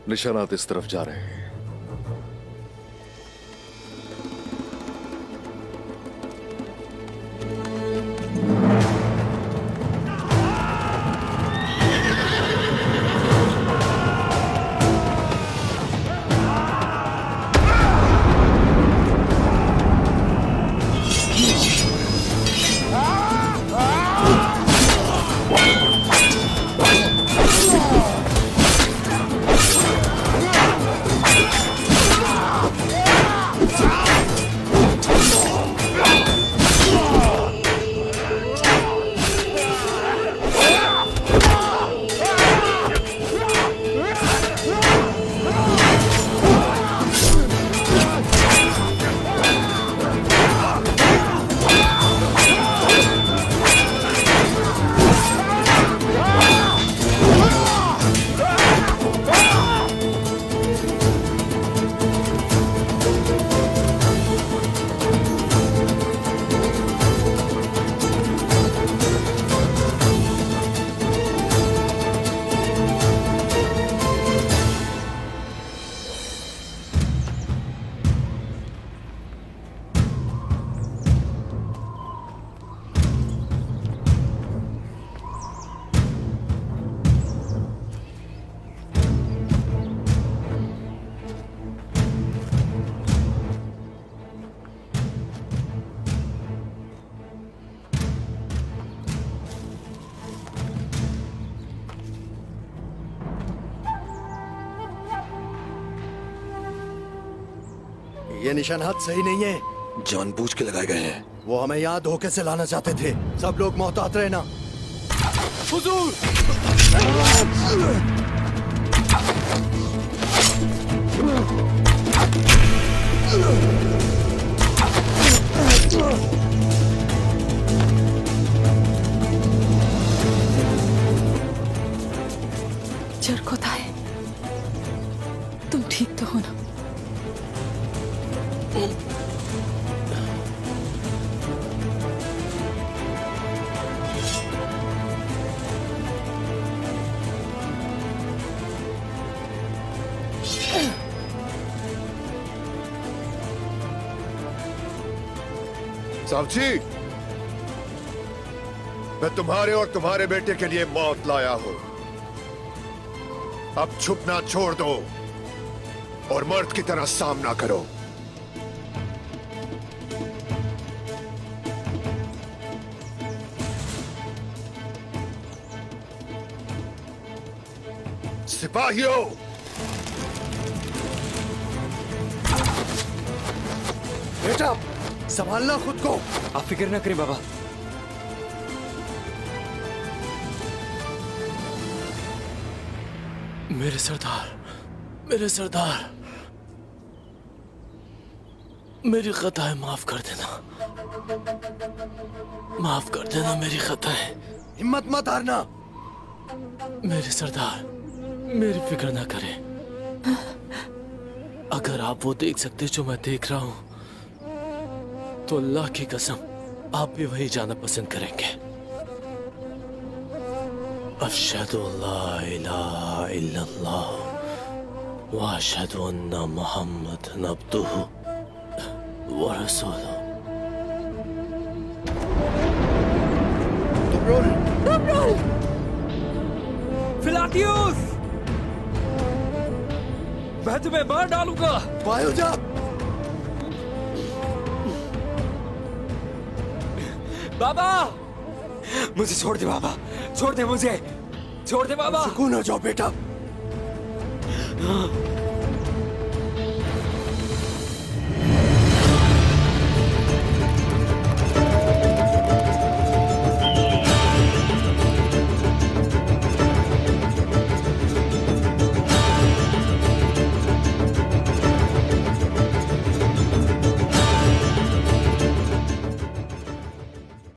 निशानात इस तरफ जा रहे हैं। ये निशानात सही नहीं है। जानबूझ के लगाए गए हैं। वो हमें यहाँ धोखे से लाना चाहते थे। सब लोग मोहतात रहना। हुजूर! जरकोता है, तुम ठीक तो हो ना? साहब जी, मैं तुम्हारे और तुम्हारे बेटे के लिए मौत लाया हूं। अब छुपना छोड़ दो और मर्द की तरह सामना करो। सिपाहियों, बेटा संभालना खुद को। आप फिक्र ना करें बाबा। मेरे सरदार, मेरे सरदार, मेरी खताएं माफ कर देना, माफ कर देना मेरी खताएं। हिम्मत मत हारना। मेरे सरदार, मेरी फिक्र ना करें। अगर आप वो देख सकते जो मैं देख रहा हूं तो अल्लाह की कसम आप भी वही जाना पसंद करेंगे। अशहदु अल्ला इलाहा इल्लल्लाह व अशहदु अन्ना मुहम्मदन अब्दुहु व रसूलुहु। फिलाटियुस, मैं तुम्हें मार डालूंगा। वायु जा। बाबा, मुझे छोड़ दे बाबा, छोड़ दे मुझे, छोड़ दे बाबा। सुकून हो जाओ बेटा।